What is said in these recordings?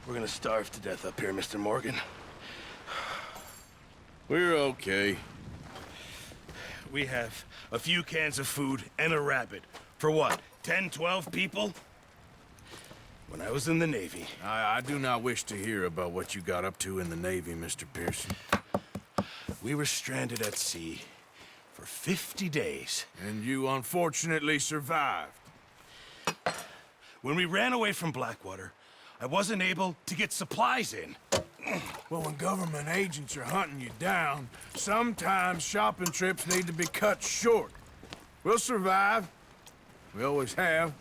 We're gonna starve to death up here, Mr. Morgan. We're okay. We have a few cans of food and a rabbit. For what, 10, 12 people? When I was in the Navy... I do not wish to hear about what you got up to in the Navy, Mr. Pearson. We were stranded at sea for 50 days. And you unfortunately survived. When we ran away from Blackwater, I wasn't able to get supplies in. Well, when government agents are hunting you down, sometimes shopping trips need to be cut short. We'll survive. We always have.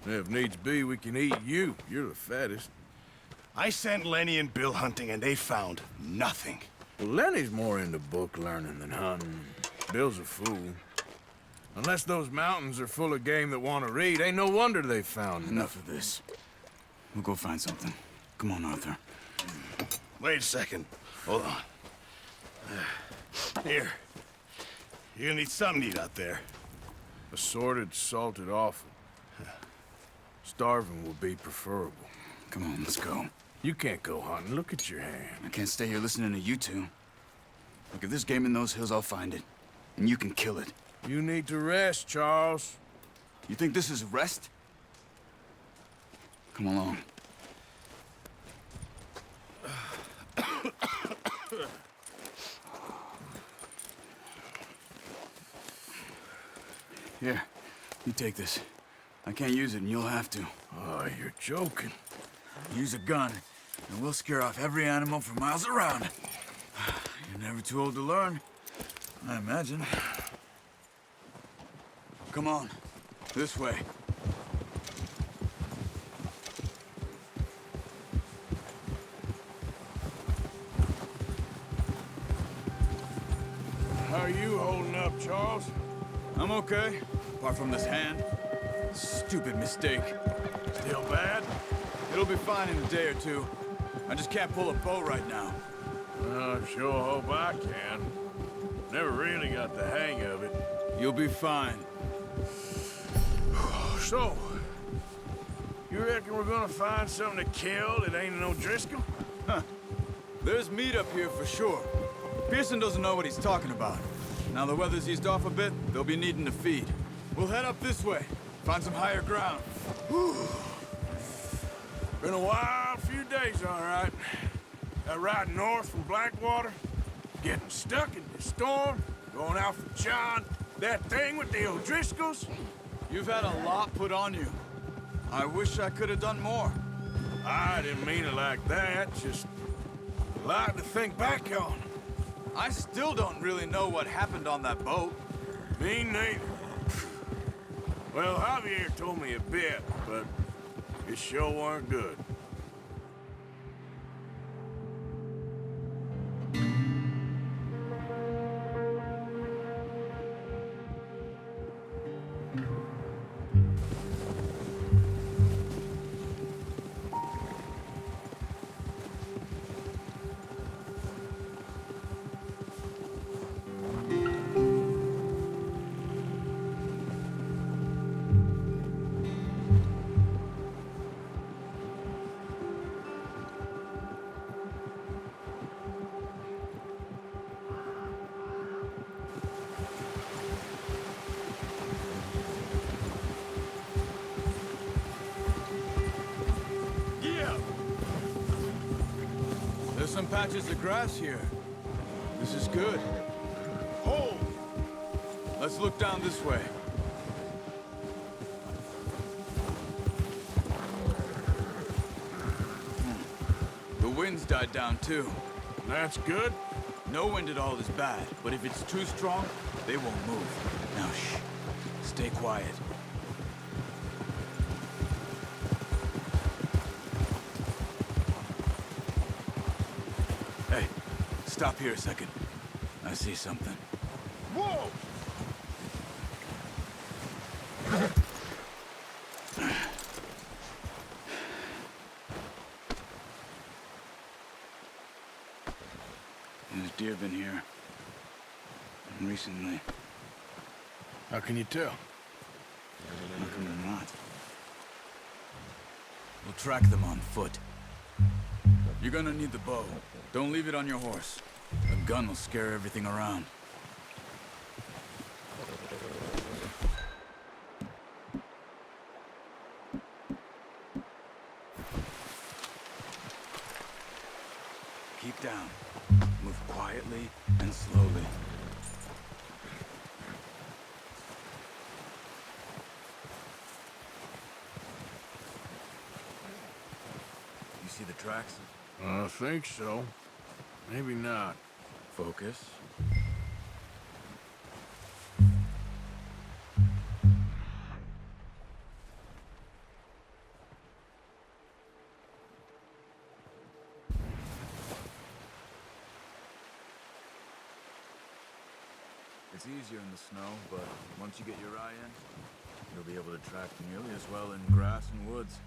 And if needs be, we can eat you. You're the fattest. I sent Lenny and Bill hunting, and they found nothing. Well, Lenny's more into book learning than hunting. Bill's a fool. Unless those mountains are full of game that want to read, ain't no wonder they found Enough of this. We'll go find something. Come on, Arthur. Wait a second. Hold on. Here. You're gonna need something to eat out there. Assorted, salted offal. Starving will be preferable. Come on, let's go. You can't go hunting. Look at your hand. I can't stay here listening to you two. Look, if there's game in those hills, I'll find it. And you can kill it. You need to rest, Charles. You think this is rest? Come along. Here, you take this. I can't use it, and you'll have to. Oh, you're joking. Use a gun, and we'll scare off every animal for miles around. You're never too old to learn, I imagine. Come on, this way. How are you holding up, Charles? I'm okay, apart from this hand. Stupid mistake. Still bad? It'll be fine in a day or two. I just can't pull a bow right now. I sure hope I can. Never really got the hang of it. You'll be fine. So, you reckon we're gonna find something to kill that ain't no Driscoll? There's meat up here for sure. Pearson doesn't know what he's talking about. Now the weather's eased off a bit, they'll be needing to feed. We'll head up this way, find some higher ground. Been a wild few days, all right. That ride north from Blackwater, getting stuck in the storm, going out for John, that thing with the O'Driscolls. You've had a lot put on you. I wish I could have done more. I didn't mean it like that, just a lot to think back on. I still don't really know what happened on that boat. Me neither. Well, Javier told me a bit, but it sure weren't good. There's some patches of grass here. This is good. Hold! Let's look down this way. The wind's died down too. That's good. No wind at all is bad, but if it's too strong, they won't move. Now shh. Stay quiet. Hey, stop here a second. I see something. Whoa! There's deer been here. Recently. How can you tell? How come they're not? We'll track them on foot. You're gonna need the bow. Don't leave it on your horse. A gun will scare everything around. Keep down. Move quietly and slowly. You see the tracks? I think so. Maybe not. Focus. It's easier in the snow, but once you get your eye in, you'll be able to track nearly as well in grass and woods.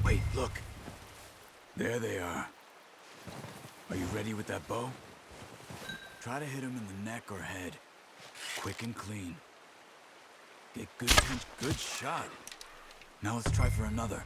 Wait, look. There they are. Are you ready with that bow? Try to hit him in the neck or head. Quick and clean. Get good attention. Good shot. Now let's try for another.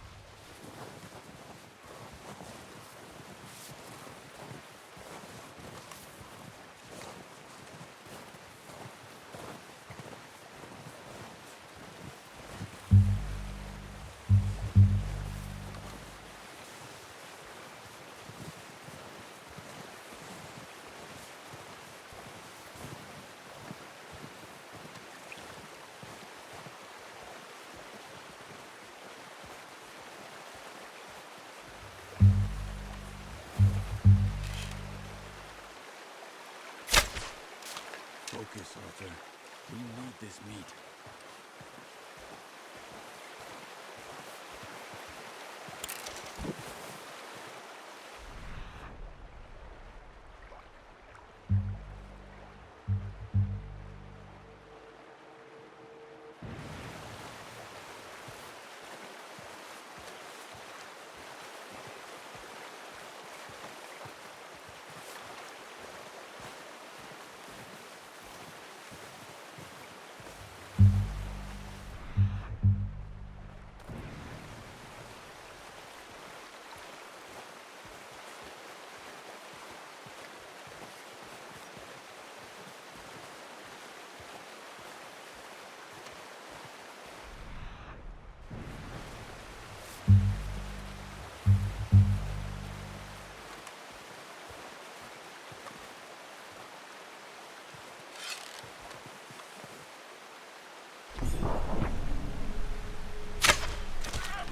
Focus, Arthur. We need this meat.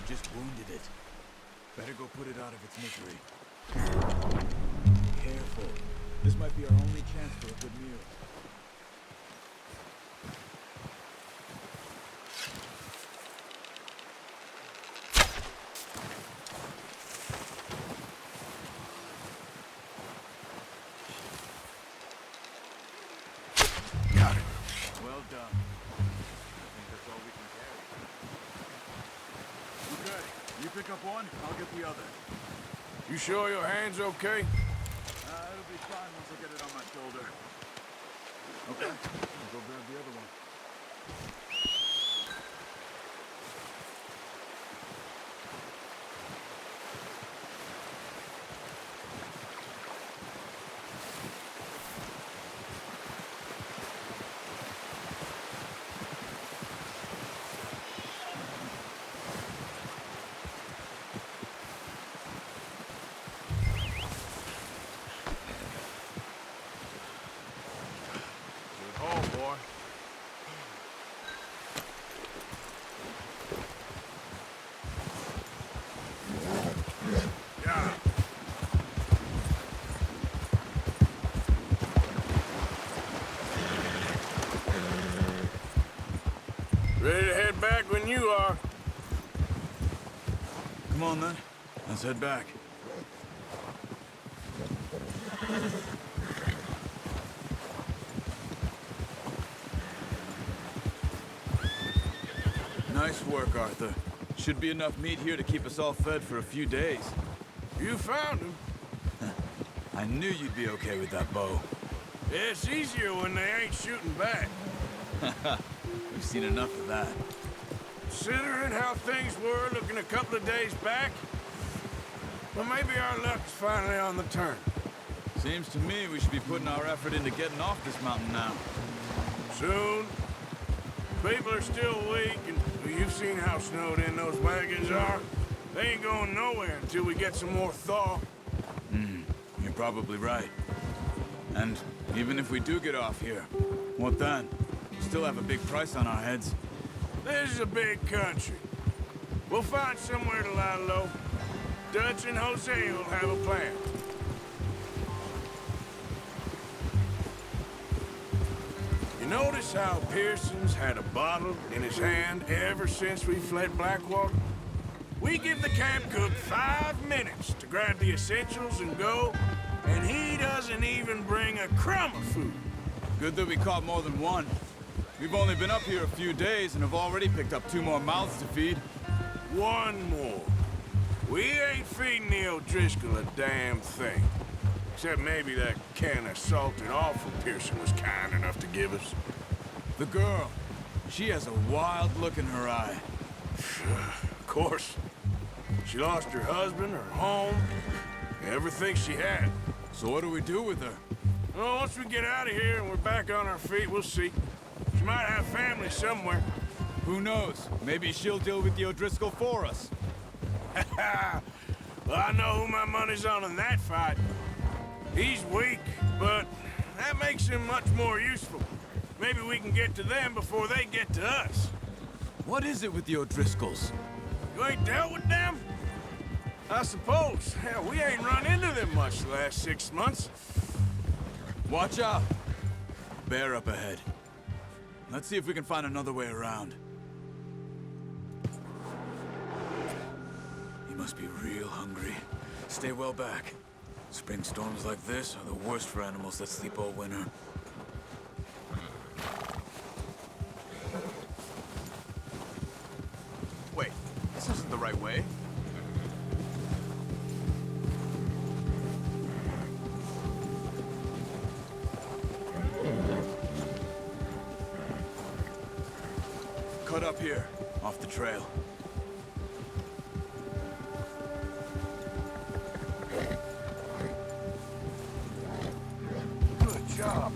Just wounded it. Better go put it out of its misery. Careful. This might be our only chance for a good meal. Got it. Well done. I think that's all we can carry. Okay, you pick up one, I'll get the other. You sure your hand's okay? It'll be fine once I get it on my shoulder. Okay, I'll go grab the other one. than you are. Come on, then. Let's head back. Nice work, Arthur. Should be enough meat here to keep us all fed for a few days. You found him. I knew you'd be okay with that bow. It's easier when they ain't shooting back. We've seen enough of that. Considering how things were looking a couple of days back, well, maybe our luck's finally on the turn. Seems to me we should be putting our effort into getting off this mountain now. Soon. People are still weak, and you've seen how snowed in those wagons are. They ain't going nowhere until we get some more thaw. You're probably right. And even if we do get off here, what then? We still have a big price on our heads. This is a big country. We'll find somewhere to lie low. Dutch and Jose will have a plan. You notice how Pearson's had a bottle in his hand ever since we fled Blackwater? We give the camp cook 5 minutes to grab the essentials and go, and he doesn't even bring a crumb of food. Good that we caught more than one. We've only been up here a few days and have already picked up 2 more mouths to feed. One more. We ain't feeding the O'Driscoll a damn thing. Except maybe that can of salted offal Pearson was kind enough to give us. The girl, she has a wild look in her eye. Of course. She lost her husband, her home, everything she had. So what do we do with her? Well, once we get out of here and we're back on our feet, we'll see. She might have family somewhere. Who knows? Maybe she'll deal with the O'Driscoll for us. Well, I know who my money's on in that fight. He's weak, but that makes him much more useful. Maybe we can get to them before they get to us. What is it with the O'Driscolls? You ain't dealt with them? I suppose. Hell, we ain't run into them much the last 6 months. Watch out! Bear up ahead. Let's see if we can find another way around. He must be real hungry. Stay well back. Spring storms like this are the worst for animals that sleep all winter. Wait, this isn't the right way. Cut up here, off the trail. Good job.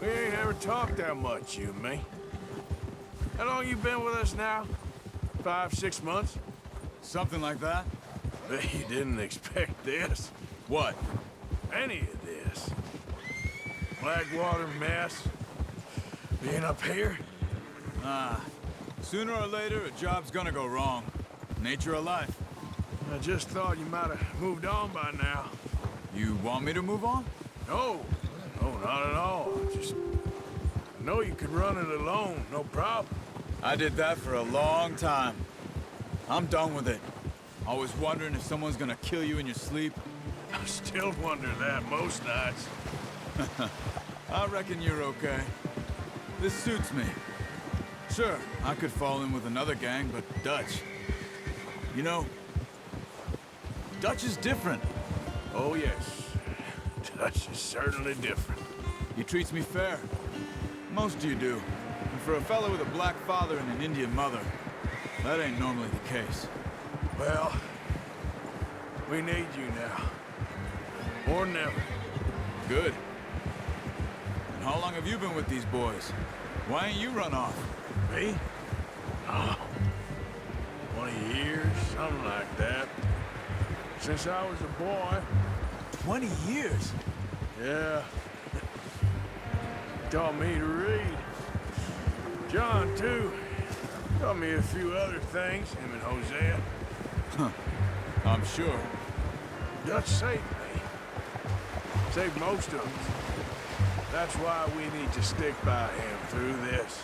We ain't ever talked that much, you and me. How long you been with us now? 5, 6 months? Something like that? Bet you didn't expect this. What? Any of this. Blackwater mess. Being up here? Sooner or later, a job's gonna go wrong. Nature of life. I just thought you might have moved on by now. You want me to move on? No, not at all. I know you could run it alone, no problem. I did that for a long time. I'm done with it. Always wondering if someone's gonna kill you in your sleep. I still wonder that most nights. I reckon you're okay. This suits me. Sure, I could fall in with another gang, but Dutch... You know, Dutch is different. Oh, yes. Dutch is certainly different. He treats me fair. Most of you do. And for a fellow with a black father and an Indian mother, that ain't normally the case. Well, we need you now. More than ever. Good. And how long have you been with these boys? Why ain't you run off? Me? Oh, 20 years, something like that. Since I was a boy. 20 years? Yeah. Taught me to read. John, too. Taught me a few other things, him and Hosea. I'm sure. Dutch saved me. Saved most of us. That's why we need to stick by him through this.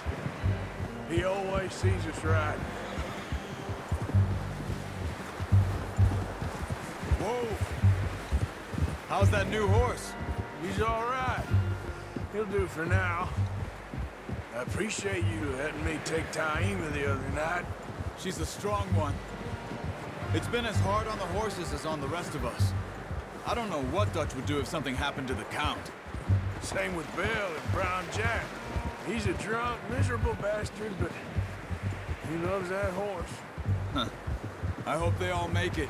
He always sees us right. Whoa! How's that new horse? He's all right. He'll do for now. I appreciate you letting me take Taima the other night. She's a strong one. It's been as hard on the horses as on the rest of us. I don't know what Dutch would do if something happened to the Count. Same with Bill and Brown Jack. He's a drunk, miserable bastard, but he loves that horse. Huh. I hope they all make it.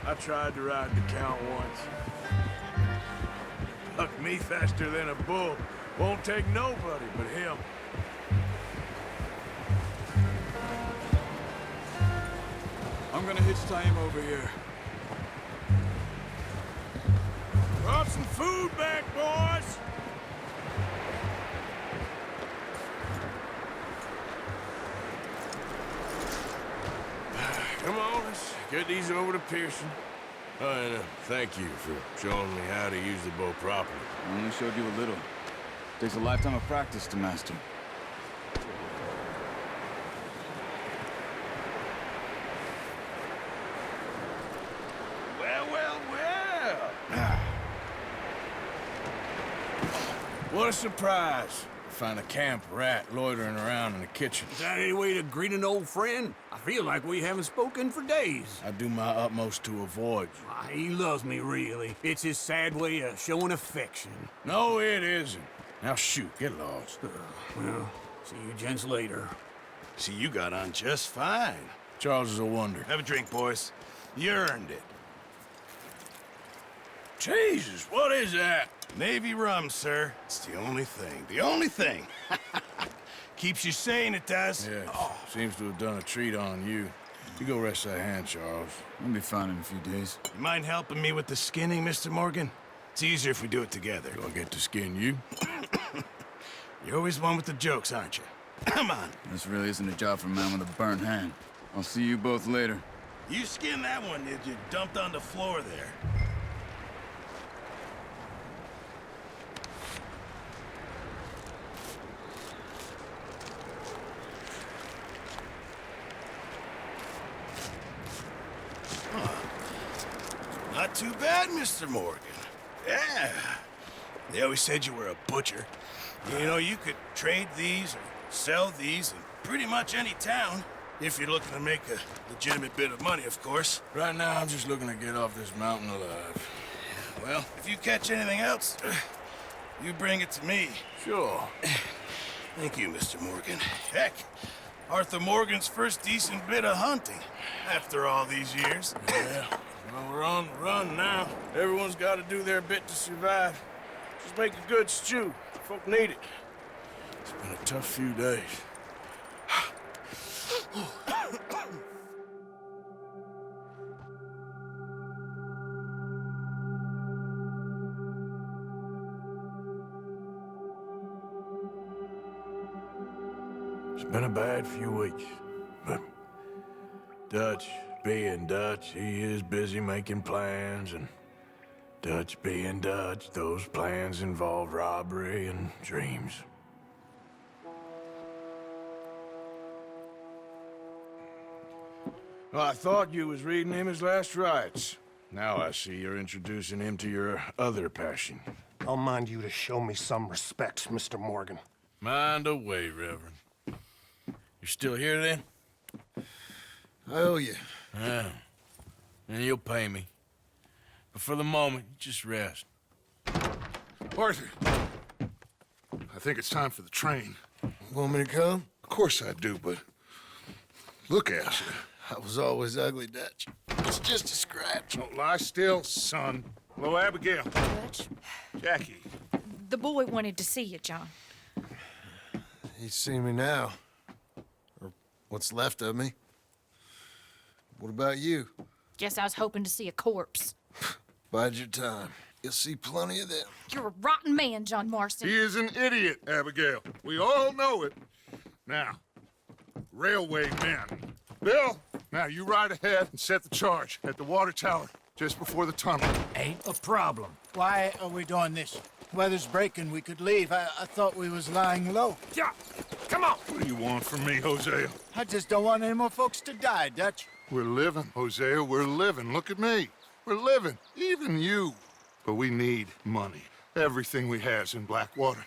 I tried to ride the Count once. Bucked me faster than a bull. Won't take nobody but him. I'm gonna hitch Taima over here. Brought some food back, boys! Come on, let's get these over to Pearson. Oh, and thank you for showing me how to use the bow properly. I only showed you a little. Takes a lifetime of practice to master. Well, well, well! What a surprise. Find a camp rat loitering around in the kitchen. Is that any way to greet an old friend? I feel like we haven't spoken for days. I do my utmost to avoid you. Why, he loves me, really. It's his sad way of showing affection. No, it isn't. Now shoot, get lost. Well, see you gents later. See, you got on just fine. Charles is a wonder. Have a drink, boys. You earned it. Jesus, what is that? Navy rum, sir. It's the only thing. The only thing. Keeps you sane, it does. Yeah, seems to have done a treat on you. You go rest that hand, Charles. I'll be fine in a few days. You mind helping me with the skinning, Mr. Morgan? It's easier if we do it together. Do I get to skin you? You're always one with the jokes, aren't you? Come on. This really isn't a job for a man with a burnt hand. I'll see you both later. You skinned that one that you dumped on the floor there. Not too bad, Mr. Morgan. Yeah. They always said you were a butcher. You know, you could trade these or sell these in pretty much any town. If you're looking to make a legitimate bit of money, of course. Right now, I'm just looking to get off this mountain alive. Well, if you catch anything else, you bring it to me. Sure. Thank you, Mr. Morgan. Heck, Arthur Morgan's first decent bit of hunting after all these years. Yeah. Well, we're on the run now. Everyone's got to do their bit to survive. Just make a good stew. Folk need it. It's been a tough few days. It's been a bad few weeks, but Dutch being Dutch, he is busy making plans, and Dutch being Dutch, those plans involve robbery and dreams. Well, I thought you was reading him his last rites. Now I see you're introducing him to your other passion. I'll mind you to show me some respect, Mr. Morgan. Mind away, Reverend. You're still here, then? I owe you. Yeah. And you'll pay me. But for the moment, just rest. Arthur, I think it's time for the train. Want me to come? Of course I do, but look at you. I was always ugly, Dutch. It's just a scratch. Don't lie still, son. Hello, Abigail. Dutch, Jackie. the boy wanted to see you, John. He's seen me now. Or what's left of me. What about you? Guess I was hoping to see a corpse. Bide your time. You'll see plenty of them. You're a rotten man, John Marston. He is an idiot, Abigail. We all know it. Now, railway men. Bill, Now, you ride ahead and set the charge at the water tower just before the tunnel. Ain't a problem. Why are we doing this? Weather's breaking. We could leave. I thought we was lying low. Yeah, come on. What do you want from me, Hosea? I just don't want any more folks to die, Dutch. We're living, Hosea. We're living. Look at me. We're living. Even you. But we need money. Everything we has in Blackwater.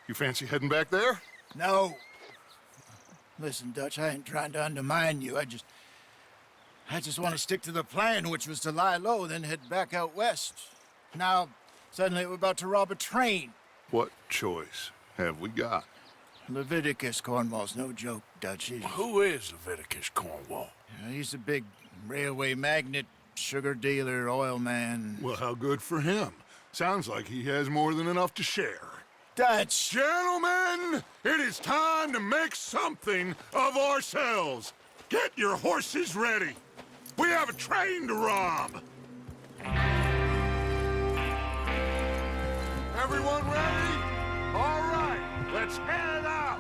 You fancy heading back there? No. Listen, Dutch, I ain't trying to undermine you. I just want to stick to the plan, which was to lie low, then head back out west. Now, suddenly we're about to rob a train. What choice have we got? Leviticus Cornwall's no joke, Dutch. Who is Leviticus Cornwall? He's a big railway magnate, sugar dealer, oil man. Well, how good for him. Sounds like he has more than enough to share. Dutch! Gentlemen, it is time to make something of ourselves. Get your horses ready. We have a train to rob. Everyone ready? All right, let's head out.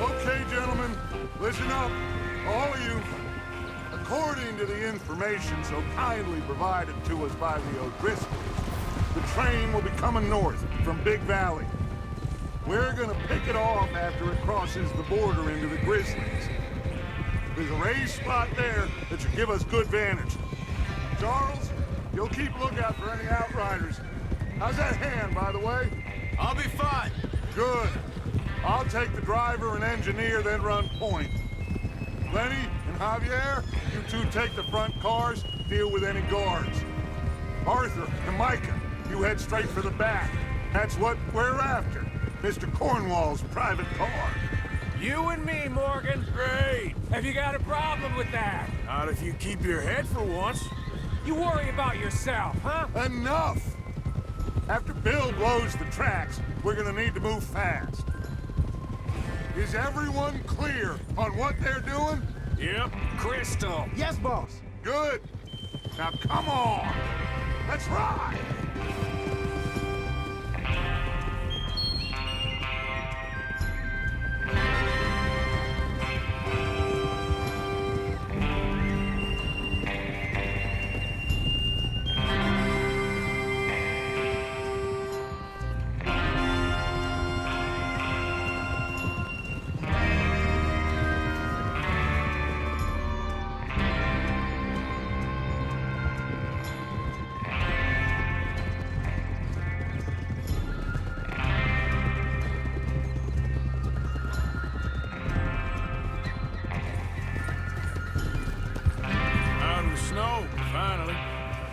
Okay, gentlemen, listen up, all of you. According to the information so kindly provided to us by the O'Driscolls, the train will be coming north from Big Valley. We're gonna pick it off after it crosses the border into the Grizzlies. There's a raised spot there that should give us good vantage. Charles, you'll keep lookout for any outriders. How's that hand, by the way? I'll be fine. Good. I'll take the driver and engineer, then run point. Lenny and Javier, you two take the front cars, deal with any guards. Arthur and Micah, you head straight for the back. That's what we're after. Mr. Cornwall's private car. You and me, Morgan. Great. Have you got a problem with that? Not if you keep your head for once. You worry about yourself, huh? Enough! After Bill blows the tracks, we're gonna need to move fast. Is everyone clear on what they're doing? Yep. Crystal. Yes, boss. Good. Now come on. Let's ride.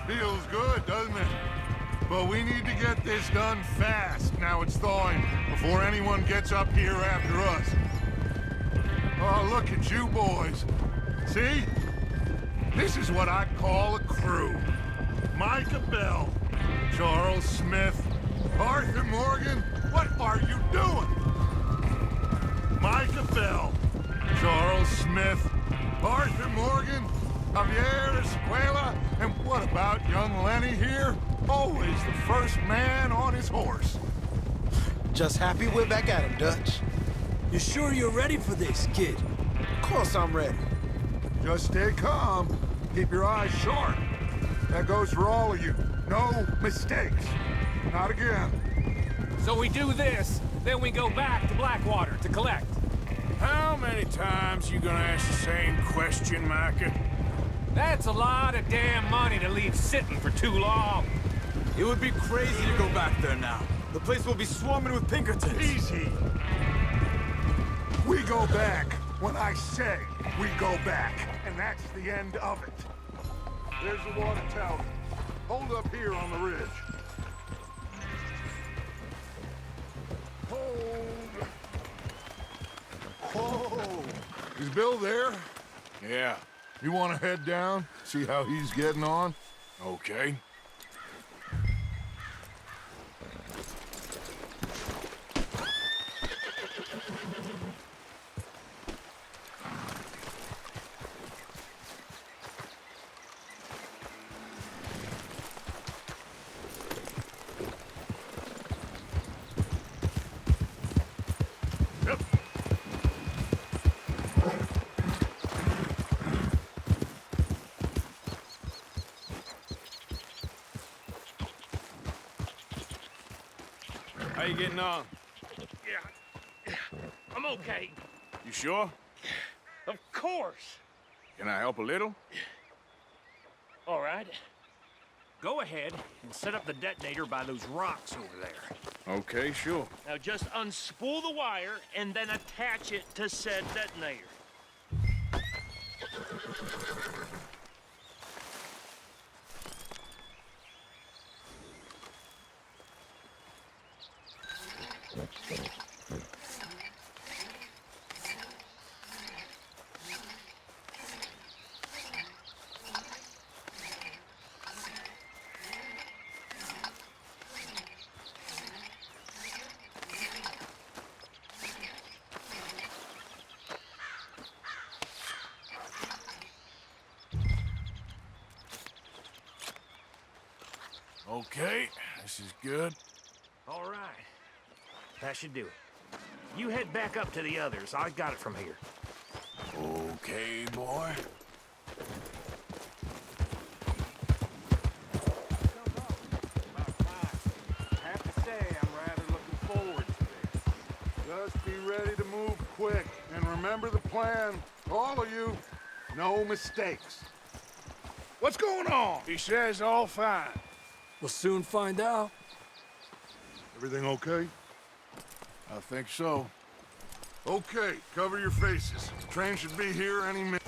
Feels good, doesn't it? But we need to get this done fast. Now it's thawing, before anyone gets up here after us. Oh, look at you boys. See? This is what I call a crew. Micah Bell, Charles Smith, Arthur Morgan, what are you doing? Micah Bell, Charles Smith, Arthur Morgan, Javier Escuela, and what about young Lenny here? Always the first man on his horse. Just happy we're back at him, Dutch. You sure you're ready for this, kid? Of course I'm ready. Just stay calm. Keep your eyes sharp. That goes for all of you. No mistakes. Not again. So we do this, then we go back to Blackwater to collect. How many times you gonna ask the same question, Micah? That's a lot of damn money to leave sitting for too long. It would be crazy to go back there now. The place will be swarming with Pinkertons. Easy. We go back when I say we go back. And that's the end of it. There's the water tower. Hold up here on the ridge. Hold. Whoa. Is Bill there? Yeah. You want to head down? See how he's getting on? Okay. How you getting on? Yeah. I'm okay. You sure? Of course. Can I help a little? All right. Go ahead and set up the detonator by those rocks over there. Okay, sure. Now just unspool the wire and then attach it to said detonator. Okay, this is good. All right. That should do it. You head back up to the others. I got it from here. Okay, boy. Have to say, I'm rather looking forward to this. Just be ready to move quick. And remember the plan. All of you, no mistakes. What's going on? He says all fine. We'll soon find out. Everything okay? I think so. Okay, cover your faces. The train should be here any minute.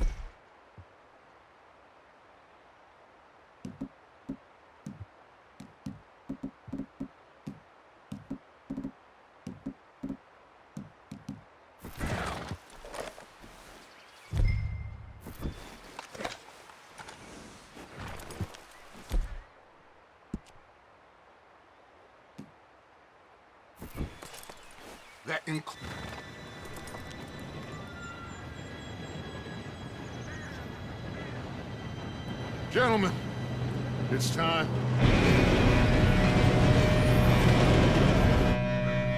That includes... Gentlemen, it's time.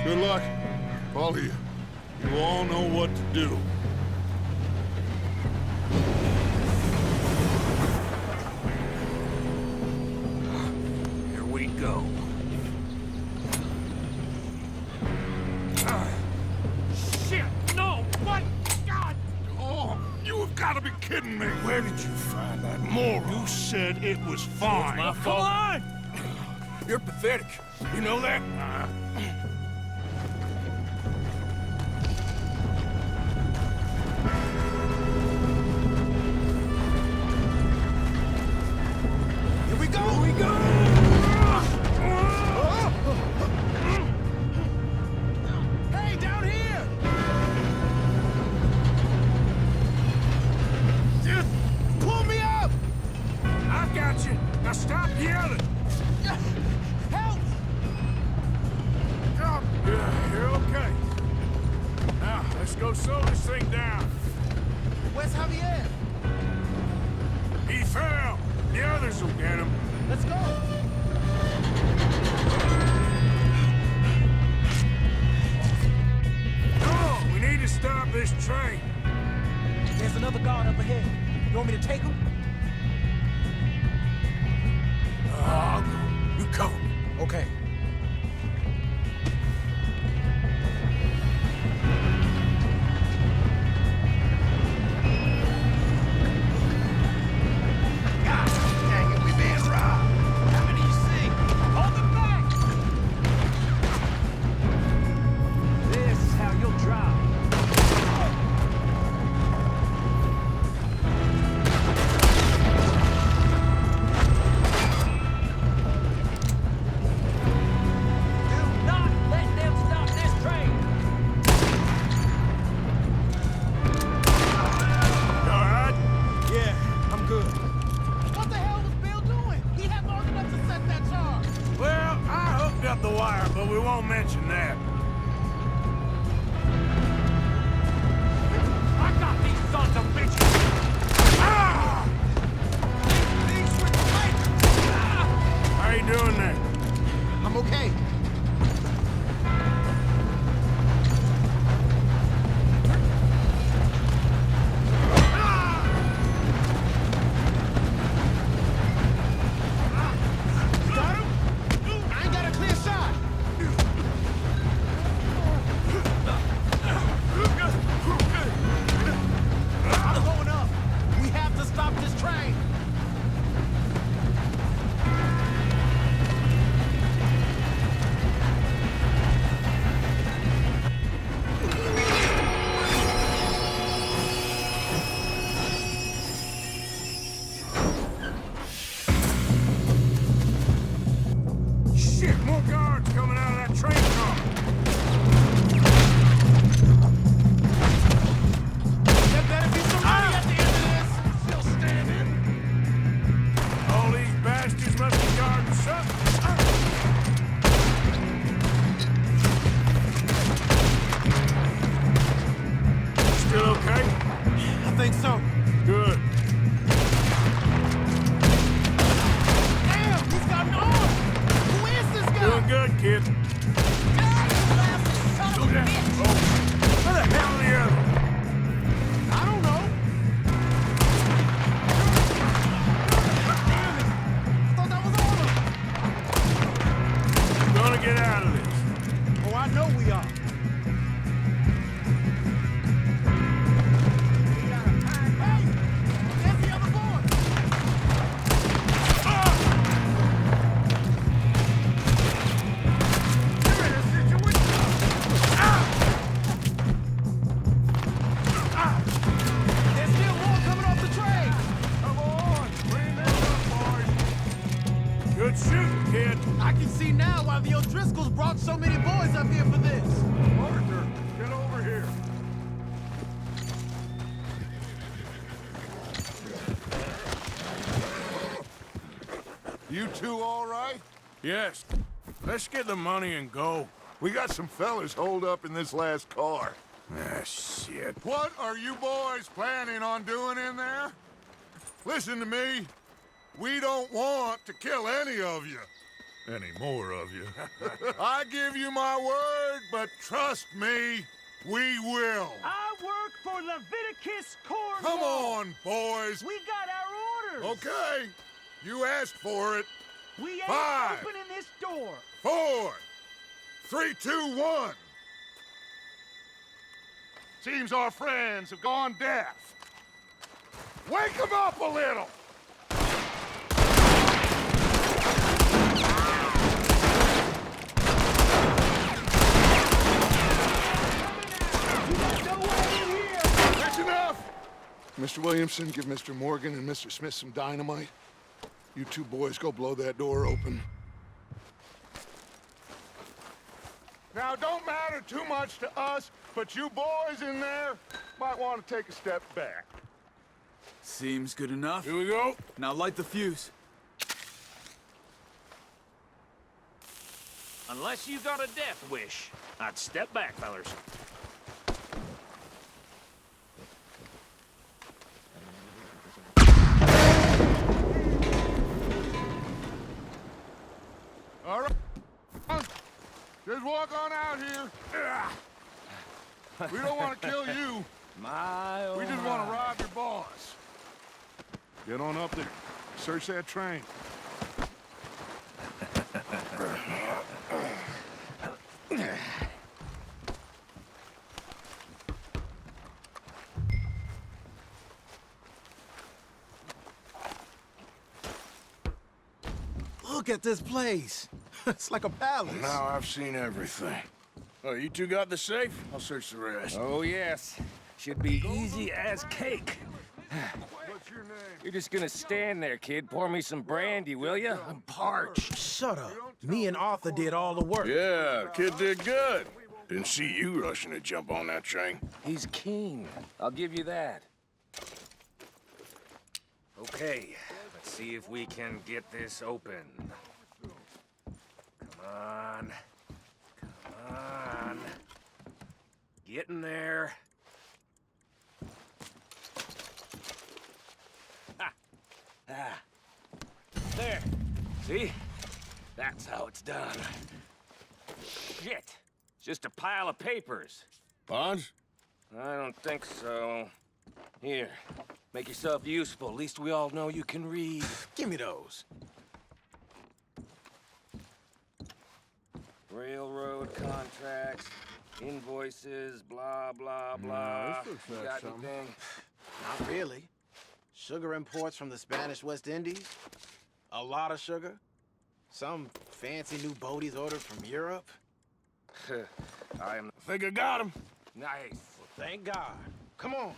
Good luck, all of you. You all know what to do. Here we go. Shit! No! What? God! Oh, you have got to be kidding me. Where did you find that moron? You said it was fine. My Come fault. on! You're pathetic. You know that? Here we go! Here we go! Hey, down here! Just Pull me up! I got you. Now stop yelling. Help! Yeah, you're okay. Now, let's go slow this thing down. Where's Javier? He fell. The others will get him. Let's go! No, we need to stop this train. There's another guard up ahead. You want me to take him? I'll go. You cover me. Okay. Dang it, we being robbed. How many you see? Hold them back! This is how you'll drive. Do not let them stop this train! You all right? Yeah, I'm good. What the hell was Bill doing? He had long enough to set that charge. Well, I hooked up the wire, but we won't mention that. I got these sons of bitches! Ah! How you doing there? I'm okay. Got him? I ain't got a clear shot. I can see now why the O'Driscolls brought so many boys up here for this. Arthur, get over here. You two all right? Yes. Let's get the money and go. We got some fellas holed up in this last car. Ah, shit. What are you boys planning on doing in there? Listen to me. We don't want to kill any of you. Any more of you. I give you my word, but trust me, we will. I work for Leviticus Cornwall. Come on, boys. We got our orders. Okay. You asked for it. We ain't 5, opening this door. 4, 3, 2, 1. Seems our friends have gone deaf. Wake them up a little. That's enough! Mr. Williamson, give Mr. Morgan and Mr. Smith some dynamite. You two boys go blow that door open. Now, don't matter too much to us, but you boys in there might want to take a step back. Seems good enough. Here we go. Now light the fuse. Unless you got a death wish, I'd step back, fellers. All right. Just walk on out here. We don't want to kill you. We just want to rob your boss. Get on up there. Search that train. Look at this place. It's like a palace. Now I've seen everything. Oh, you two got the safe? I'll search the rest. Oh, yes. Should be easy as cake. What's your name? You're just gonna stand there, kid. Pour me some brandy, will you? I'm parched. Shut up. Me and Arthur did all the work. Yeah, kid did good. Didn't see you rushing to jump on that train. He's keen. I'll give you that. Okay, let's see if we can get this open. Come on. Come on. Get in there. Ha! Ah. There. See? That's how it's done. Shit. It's just a pile of papers. Bonds? I don't think so. Here, make yourself useful. At least we all know you can read. Give me those. Railroad contracts, invoices, blah, blah, blah. this looks You like got something. anything? Not really. Sugar imports from the Spanish West Indies. A lot of sugar. Some fancy new boaties ordered from Europe. I am... Think I got him. Nice. Well, thank God. Come on.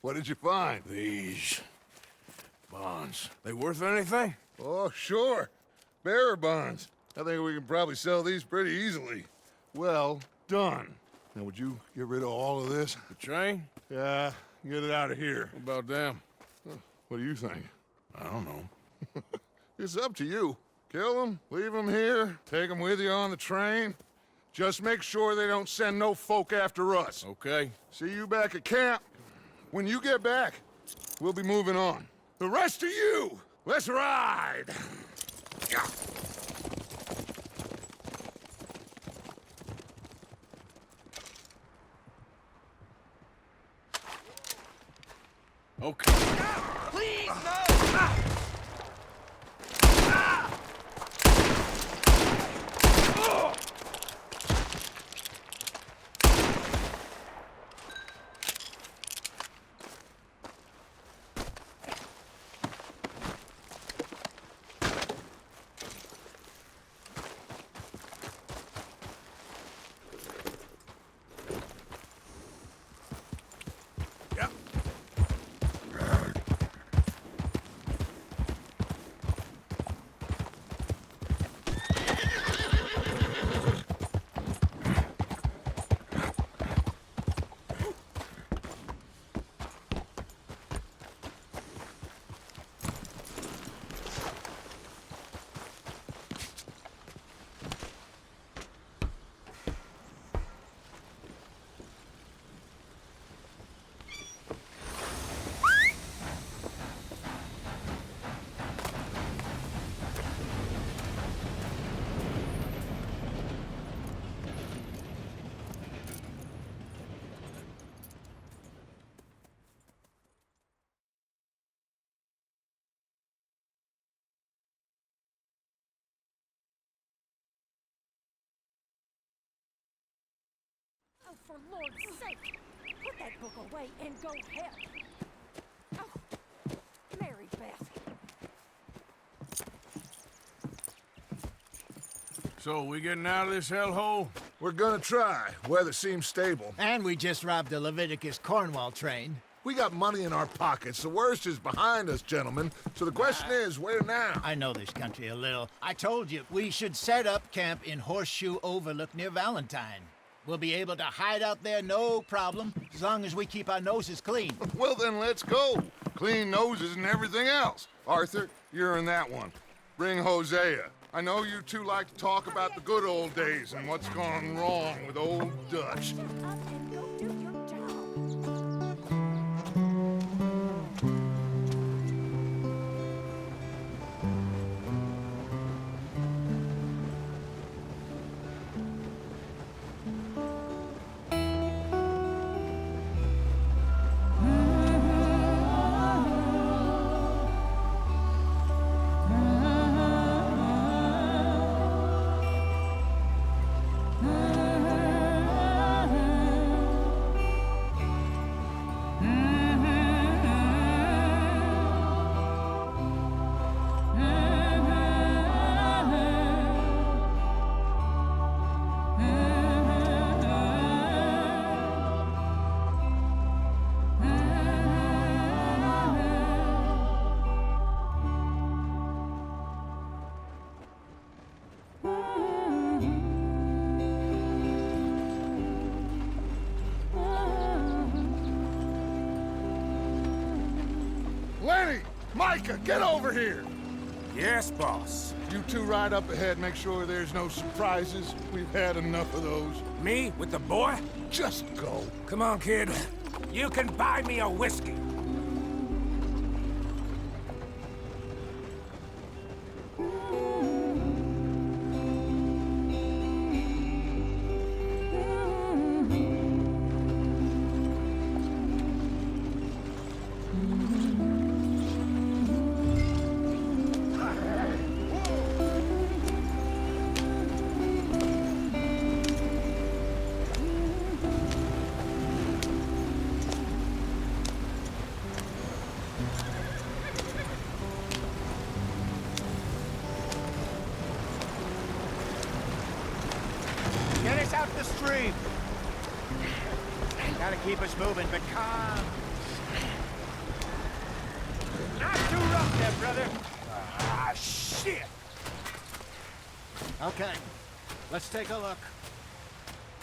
What did you find? These bonds. They worth anything? Oh, sure. Bearer bonds. I think we can probably sell these pretty easily. Well done. Now, would you get rid of all of this? The train? Yeah, get it out of here. What about them? What do you think? I don't know. It's up to you. Kill them, leave them here, take them with you on the train. Just make sure they don't send no folk after us. Okay. See you back at camp. When you get back, we'll be moving on. The rest of you, let's ride! Okay. Please, no! Lord's sake! Put that book away and go help. Oh, Mary Beth. So, we getting out of this hellhole? We're gonna try. Weather seems stable. And we just robbed the Leviticus Cornwall train. We got money in our pockets. The worst is behind us, gentlemen. So the question is, where now? I know this country a little. I told you, we should set up camp in Horseshoe Overlook near Valentine. We'll be able to hide out there, no problem, as long as we keep our noses clean. Well, then let's go. Clean noses and everything else. Arthur, you're in that one. Bring Hosea. I know you two like to talk about the good old days and what's gone wrong with old Dutch. Shut up and go do your job. Lenny! Micah, get over here! Yes, boss. You two ride up ahead, make sure there's no surprises. We've had enough of those. Me with the boy? Just go. Come on, kid. You can buy me a whiskey. Get us out the stream. Gotta keep us moving, but calm. Not too rough there, brother. Ah, shit! Okay, let's take a look.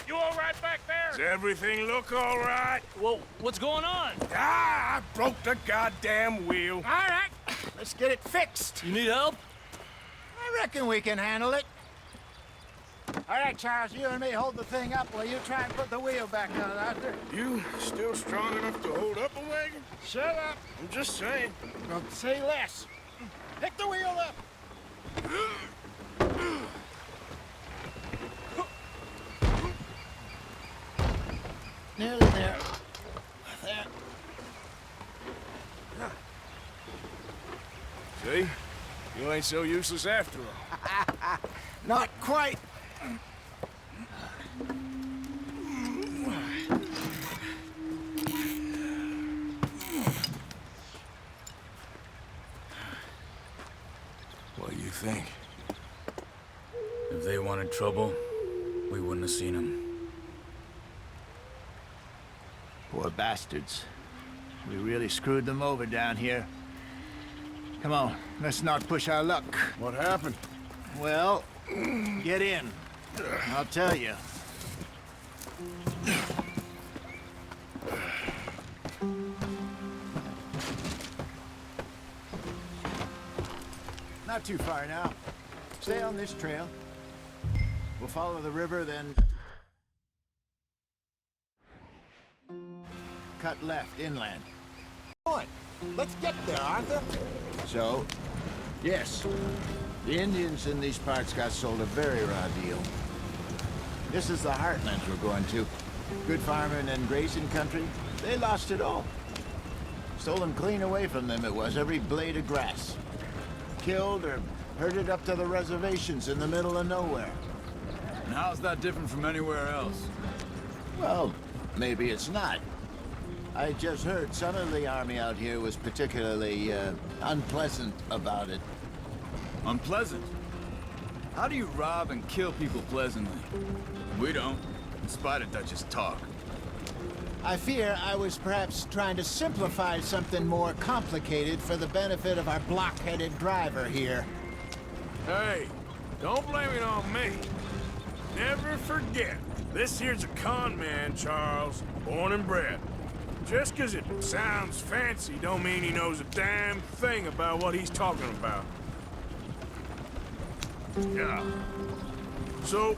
You all right back there? Does everything look all right? Well, what's going on? Ah, I broke the goddamn wheel. All right, let's get it fixed. You need help? I reckon we can handle it. All right, Charles, you and me hold the thing up while you try and put the wheel back on, Arthur. You still strong enough to hold up a wagon? Shut up. I'm just saying. Don't say less. Pick the wheel up. Nearly there. There. See? You ain't so useless after all. Not quite. What do you think? If they wanted trouble, we wouldn't have seen them. Poor bastards. We really screwed them over down here. Come on, let's not push our luck. What happened? Well, get in. I'll tell you. Not too far now. Stay on this trail. We'll follow the river, then cut left inland. Come on, let's get there, Arthur. So, yes, the Indians in these parts got sold a very raw deal. This is the heartlands we're going to. Good farming and grazing country, they lost it all. Stolen clean away from them it was, every blade of grass. Killed or herded up to the reservations in the middle of nowhere. And how's that different from anywhere else? Well, maybe it's not. I just heard some of the army out here was particularly unpleasant about it. Unpleasant? How do you rob and kill people pleasantly? We don't, in spite of Dutch's talk. I fear I was perhaps trying to simplify something more complicated for the benefit of our block-headed driver here. Hey, don't blame it on me. Never forget, this here's a con man, Charles, born and bred. Just 'cause it sounds fancy don't mean he knows a damn thing about what he's talking about. Yeah. So,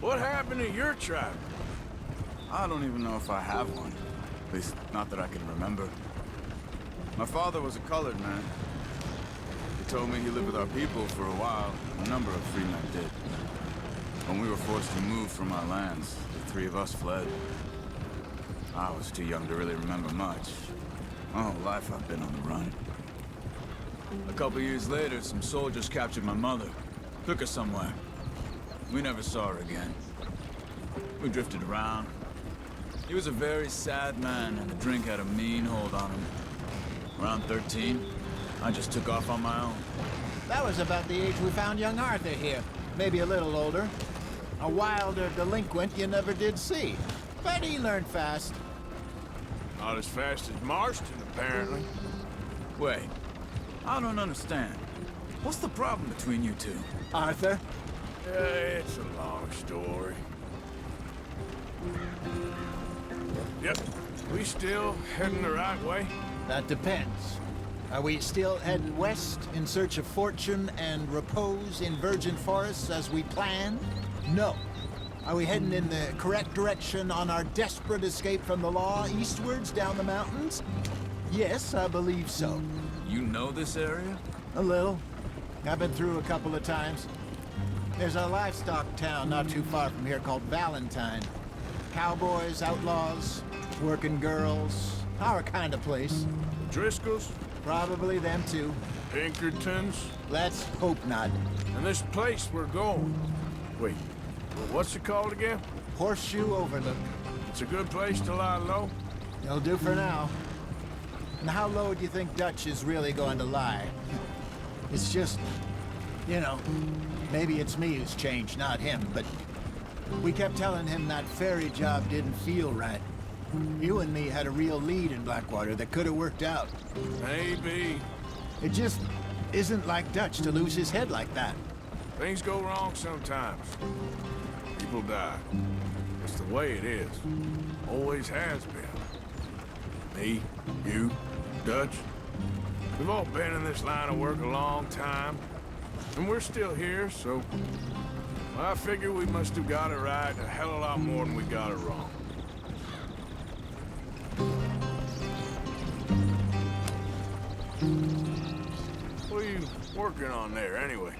what happened to your tribe? I don't even know if I have one. At least, not that I can remember. My father was a colored man. He told me he lived with our people for a while. A number of free men did. When we were forced to move from our lands, the three of us fled. I was too young to really remember much. My whole life I've been on the run. A couple years later, some soldiers captured my mother. Took her somewhere. We never saw her again. We drifted around. He was a very sad man, and the drink had a mean hold on him. Around 13, I just took off on my own. That was about the age we found young Arthur here. Maybe a little older. A wilder delinquent you never did see. But he learned fast. Not as fast as Marston, apparently. Wait, I don't understand. What's the problem between you two? Arthur? It's a long story. Yep, we still heading the right way? That depends. Are we still heading west in search of fortune and repose in virgin forests as we planned? No. Are we heading in the correct direction on our desperate escape from the law eastwards down the mountains? Yes, I believe so. You know this area? A little. I've been through a couple of times. There's a livestock town not too far from here called Valentine. Cowboys, outlaws, working girls, our kind of place. Driscolls? Probably them too. Pinkertons? Let's hope not. And this place we're going. Wait, what's it called again? Horseshoe Overlook. It's a good place to lie low? It'll do for now. And how low do you think Dutch is really going to lie? It's just, you know, maybe it's me who's changed, not him, but we kept telling him that ferry job didn't feel right. You and me had a real lead in Blackwater that could have worked out. Maybe. It just isn't like Dutch to lose his head like that. Things go wrong sometimes. People die. It's the way it is. Always has been. Me, you, Dutch. We've all been in this line of work a long time. And we're still here, so... I figure we must have got it right a hell of a lot more than we got it wrong. What are you working on there, anyway?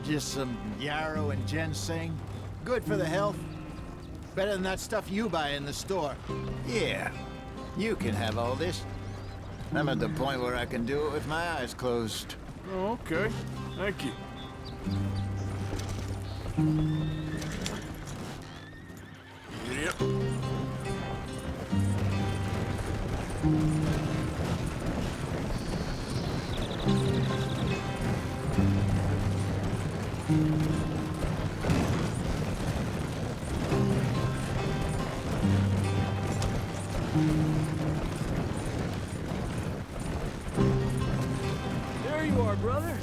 Just some yarrow and ginseng. Good for the health. Better than that stuff you buy in the store. Yeah, you can have all this. I'm at the point where I can do it with my eyes closed. Oh, okay. Thank you. Yep. There you are, brother.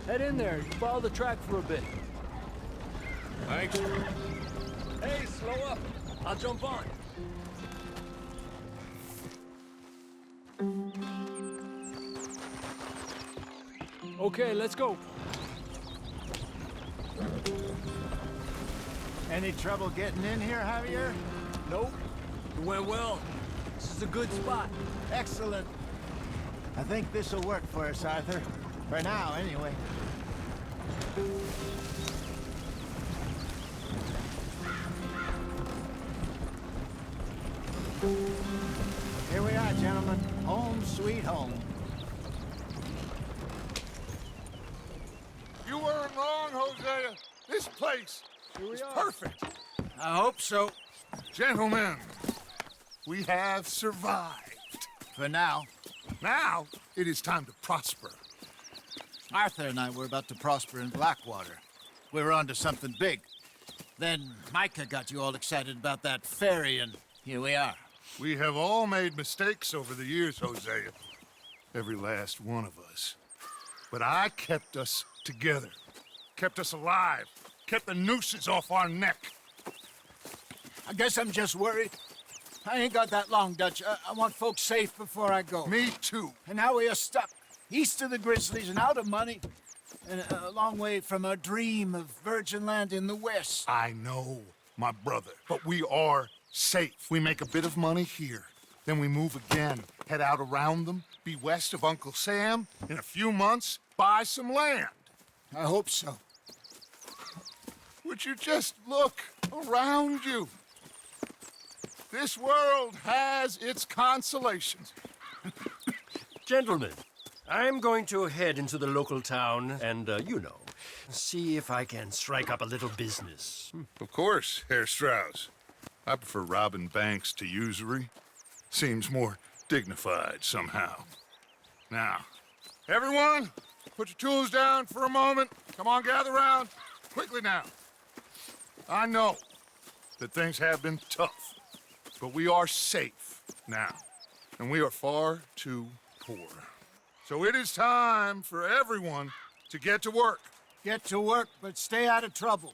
Head in there. Follow the track for a bit. Thanks. Hey, slow up. I'll jump on. Okay, let's go. Any trouble getting in here, Javier? Nope. It went well. This is a good spot. Excellent. I think this'll work for us, Arthur. For now, anyway. Here we are, gentlemen. Home sweet home. You weren't wrong, Hosea. This place is perfect. I hope so. Gentlemen, we have survived. For now. Now, it is time to prosper. Arthur and I were about to prosper in Blackwater. We were onto something big. Then Micah got you all excited about that ferry, and here we are. We have all made mistakes over the years, Hosea. Every last one of us. But I kept us together. Kept us alive. Kept the nooses off our neck. I guess I'm just worried. I ain't got that long, Dutch. I want folks safe before I go. Me too. And now we are stuck, east of the Grizzlies and out of money, and a long way from our dream of virgin land in the west. I know, my brother, but we are safe. We make a bit of money here, then we move again, head out around them, be west of Uncle Sam, in a few months, buy some land. I hope so. Would you just look around you? This world has its consolations. Gentlemen, I'm going to head into the local town and, see if I can strike up a little business. Of course, Herr Strauss. I prefer robbing banks to usury. Seems more dignified somehow. Now, everyone, put your tools down for a moment. Come on, gather round. Quickly now. I know that things have been tough, but we are safe now, and we are far too poor. So it is time for everyone to get to work. Get to work, but stay out of trouble.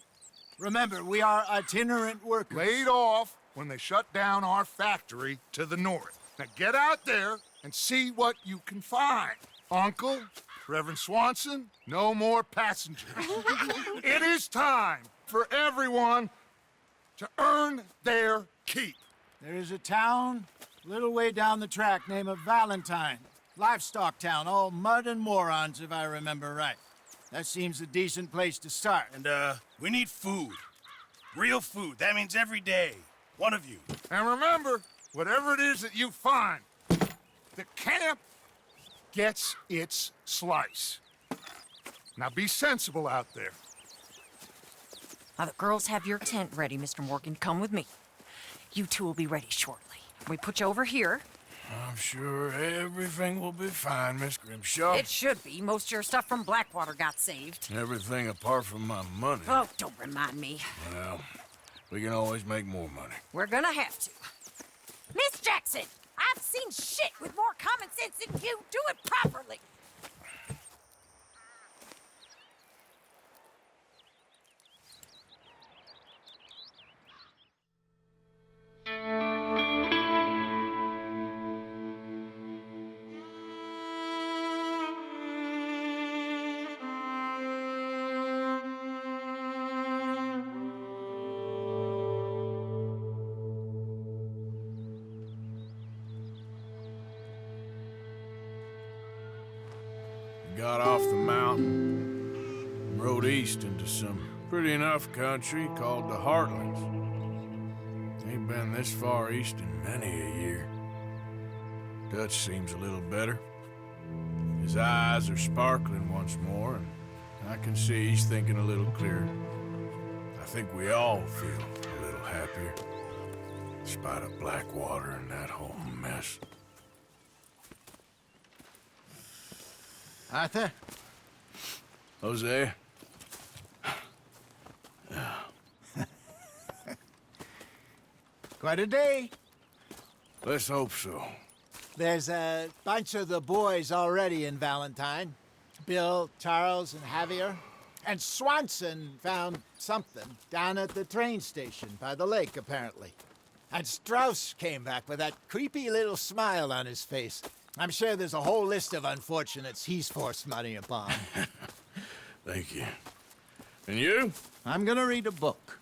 Remember, we are itinerant workers. Laid off when they shut down our factory to the north. Now get out there and see what you can find. Uncle, Reverend Swanson, no more passengers. It is time for everyone to earn their keep. There is a town a little way down the track named Valentine. Livestock town, all mud and morons, if I remember right. That seems a decent place to start. And, we need food. Real food. That means every day. One of you. And remember, whatever it is that you find, the camp gets its slice. Now be sensible out there. Now the girls have your tent ready, Mr. Morgan. Come with me. You two will be ready shortly. We put you over here. I'm sure everything will be fine, Miss Grimshaw. It should be. Most of your stuff from Blackwater got saved. Everything apart from my money. Oh, don't remind me. Well, we can always make more money. We're gonna have to. Miss Jackson, I've seen shit with more common sense than you. Do it properly. Got off the mountain, rode east into some pretty enough country called the Heartlands. Ain't been this far east in many a year. Dutch seems a little better. His eyes are sparkling once more, and I can see he's thinking a little clearer. I think we all feel a little happier, in spite of Blackwater and that whole mess. Arthur? Hosea? Quite a day. Let's hope so. There's a bunch of the boys already in Valentine. Bill, Charles, and Javier. And Swanson found something down at the train station by the lake, apparently. And Strauss came back with that creepy little smile on his face. I'm sure there's a whole list of unfortunates he's forced money upon. Thank you. And you? I'm gonna read a book.